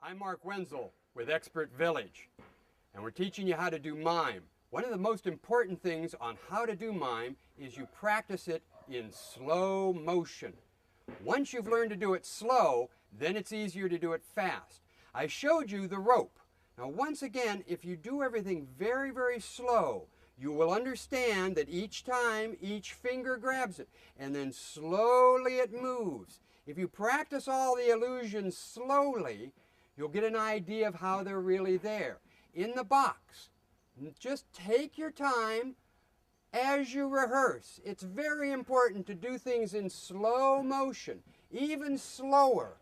I'm Mark Wenzel with Expert Village, and we're teaching you how to do mime. One of the most important things on how to do mime is you practice it in slow motion. Once you've learned to do it slow, then it's easier to do it fast. I showed you the rope. Now once again, if you do everything very, very slow, you will understand that each time each finger grabs it, and then slowly it moves. If you practice all the illusions slowly, you'll get an idea of how they're really there. In the box, just take your time as you rehearse. It's very important to do things in slow motion, even slower.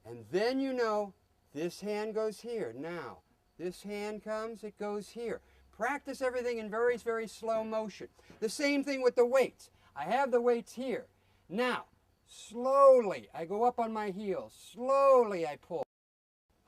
And then you know, this hand goes here. Now, this hand comes, it goes here. Practice everything in very, very slow motion. The same thing with the weights. I have the weights here. Now, slowly, I go up on my heels. Slowly, I pull.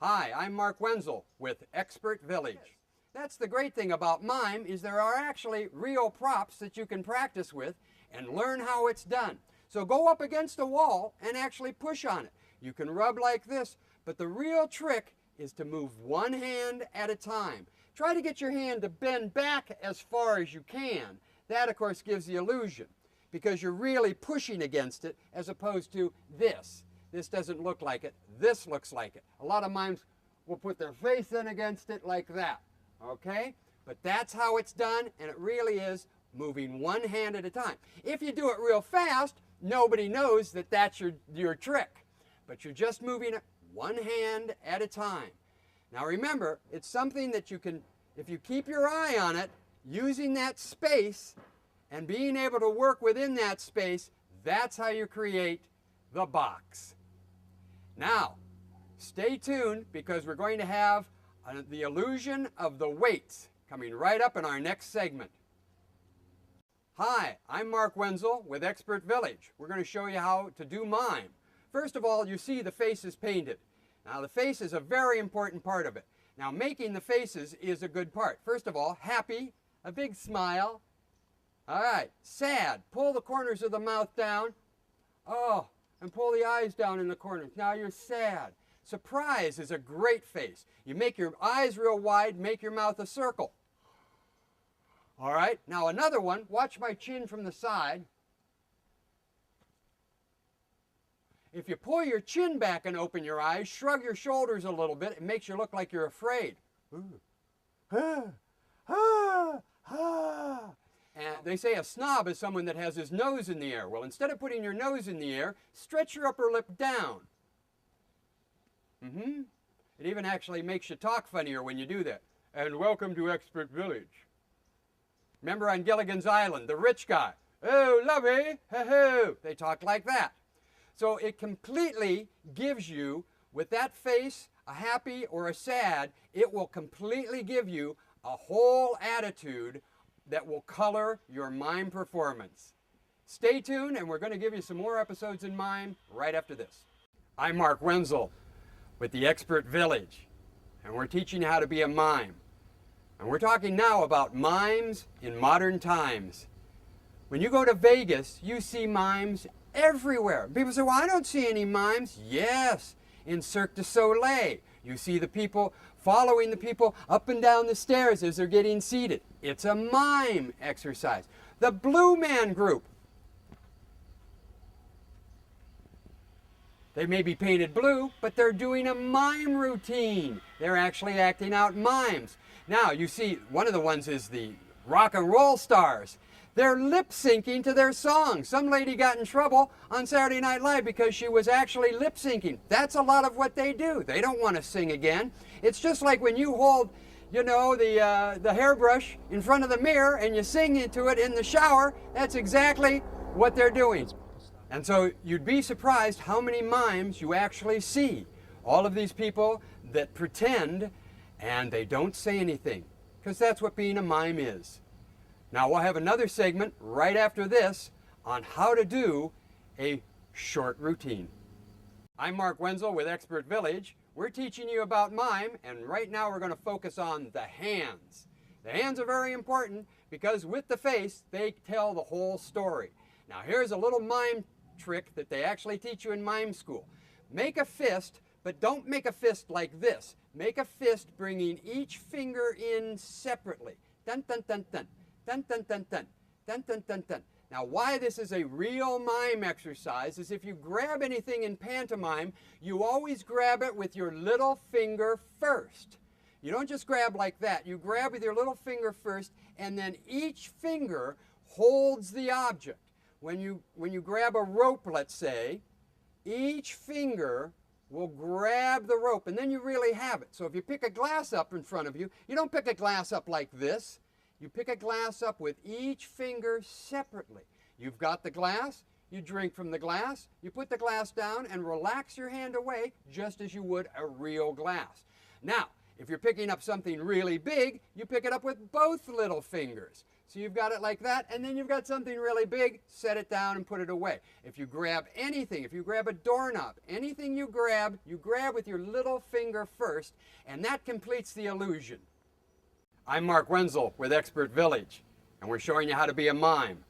Hi, I'm Mark Wenzel with Expert Village. That's the great thing about mime is there are actually real props that you can practice with and learn how it's done. So go up against a wall and actually push on it. You can rub like this, but the real trick is to move one hand at a time. Try to get your hand to bend back as far as you can. That, of course, gives the illusion because you're really pushing against it as opposed to this. This doesn't look like it. This looks like it. A lot of mimes will put their face in against it like that. Okay? But that's how it's done, and it really is moving one hand at a time. If you do it real fast, nobody knows that that's your trick. But you're just moving it one hand at a time. Now remember, it's something that you can, if you keep your eye on it, using that space and being able to work within that space, that's how you create the box. Now, stay tuned because we're going to have the illusion of the weights coming right up in our next segment. Hi, I'm Mark Wenzel with Expert Village. We're going to show you how to do mime. First of all, you see the face is painted. Now the face is a very important part of it. Now making the faces is a good part. First of all, happy, a big smile. All right, sad, pull the corners of the mouth down. Oh, and pull the eyes down in the corners. Now you're sad. Surprise is a great face. You make your eyes real wide, make your mouth a circle. All right, now another one, watch my chin from the side. If you pull your chin back and open your eyes, shrug your shoulders a little bit, it makes you look like you're afraid. And they say a snob is someone that has his nose in the air. Well, instead of putting your nose in the air, stretch your upper lip down. It even actually makes you talk funnier when you do that. And welcome to Expert Village. Remember on Gilligan's Island, the rich guy. Oh, lovey, ho-ho. They talk like that. So it completely gives you, with that face, a happy or a sad, it will completely give you a whole attitude that will color your mime performance. Stay tuned, and we're going to give you some more episodes in mime right after this. I'm Mark Wenzel with the Expert Village, and we're teaching you how to be a mime. And we're talking now about mimes in modern times. When you go to Vegas, you see mimes everywhere. People say, well, I don't see any mimes. Yes, in Cirque du Soleil, you see the people following the people up and down the stairs as they're getting seated. It's a mime exercise. The Blue Man Group, they may be painted blue, but they're doing a mime routine. They're actually acting out mimes. Now, you see, one of the ones is the rock and roll stars. They're lip syncing to their song. Some lady got in trouble on Saturday Night Live because she was actually lip syncing. That's a lot of what they do. They don't want to sing again. It's just like when you hold, you know, the hairbrush in front of the mirror and you sing into it in the shower. That's exactly what they're doing. And so you'd be surprised how many mimes you actually see. All of these people that pretend and they don't say anything, because that's what being a mime is. Now we'll have another segment right after this on how to do a short routine. I'm Mark Wenzel with Expert Village. We're teaching you about mime, and right now we're going to focus on the hands. The hands are very important because with the face, they tell the whole story. Now here's a little mime trick that they actually teach you in mime school. Make a fist, but don't make a fist like this. Make a fist bringing each finger in separately. Dun, dun, dun, dun. Dun, dun, dun, dun. Dun, dun, dun, dun. Now, why this is a real mime exercise is if you grab anything in pantomime, you always grab it with your little finger first. You don't just grab like that. You grab with your little finger first, and then each finger holds the object. When you grab a rope, let's say, each finger will grab the rope, and then you really have it. So if you pick a glass up in front of you, you don't pick a glass up like this. You pick a glass up with each finger separately. You've got the glass, you drink from the glass, you put the glass down and relax your hand away just as you would a real glass. Now, if you're picking up something really big, you pick it up with both little fingers. So you've got it like that, and then you've got something really big, set it down and put it away. If you grab anything, if you grab a doorknob, anything you grab with your little finger first, and that completes the illusion. I'm Mark Wenzel with Expert Village, and we're showing you how to be a mime.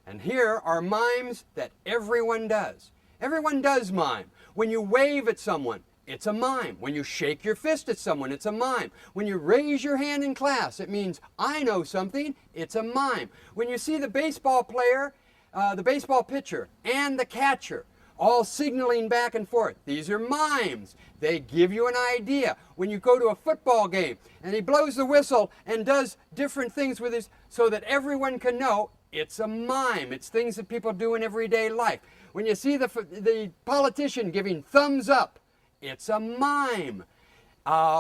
And here are mimes that everyone does. Everyone does mime. When you wave at someone, it's a mime. When you shake your fist at someone, it's a mime. When you raise your hand in class, it means I know something, it's a mime. When you see the baseball player, the baseball pitcher, and the catcher all signaling back and forth, these are mimes. They give you an idea. When you go to a football game and he blows the whistle and does different things with his, so that everyone can know, it's a mime. It's things that people do in everyday life. When you see the politician giving thumbs up, it's a mime.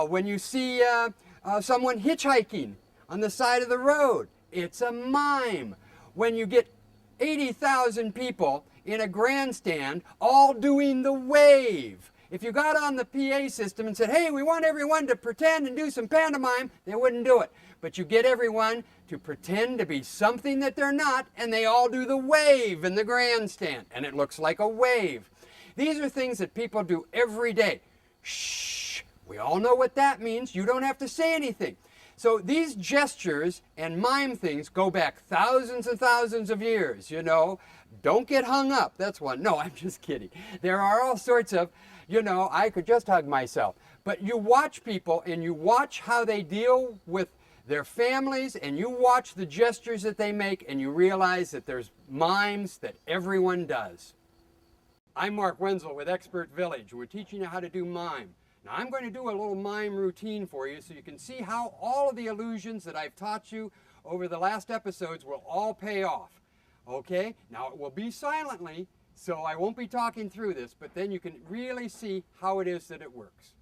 When you see someone hitchhiking on the side of the road, it's a mime. When you get 80,000 people in a grandstand all doing the wave, if you got on the PA system and said, hey, we want everyone to pretend and do some pantomime, they wouldn't do it. But you get everyone to pretend to be something that they're not, and they all do the wave in the grandstand, and it looks like a wave. These are things that people do every day. Shh, we all know what that means. You don't have to say anything. So these gestures and mime things go back thousands and thousands of years, you know. Don't get hung up. That's one. No, I'm just kidding. There are all sorts of, you know, I could just hug myself. But you watch people and you watch how they deal with their families, and you watch the gestures that they make, and you realize that there's mimes that everyone does. I'm Mark Wenzel with Expert Village. We're teaching you how to do mime. Now I'm going to do a little mime routine for you so you can see how all of the illusions that I've taught you over the last episodes will all pay off. Okay? Now it will be silently, so I won't be talking through this, but then you can really see how it is that it works.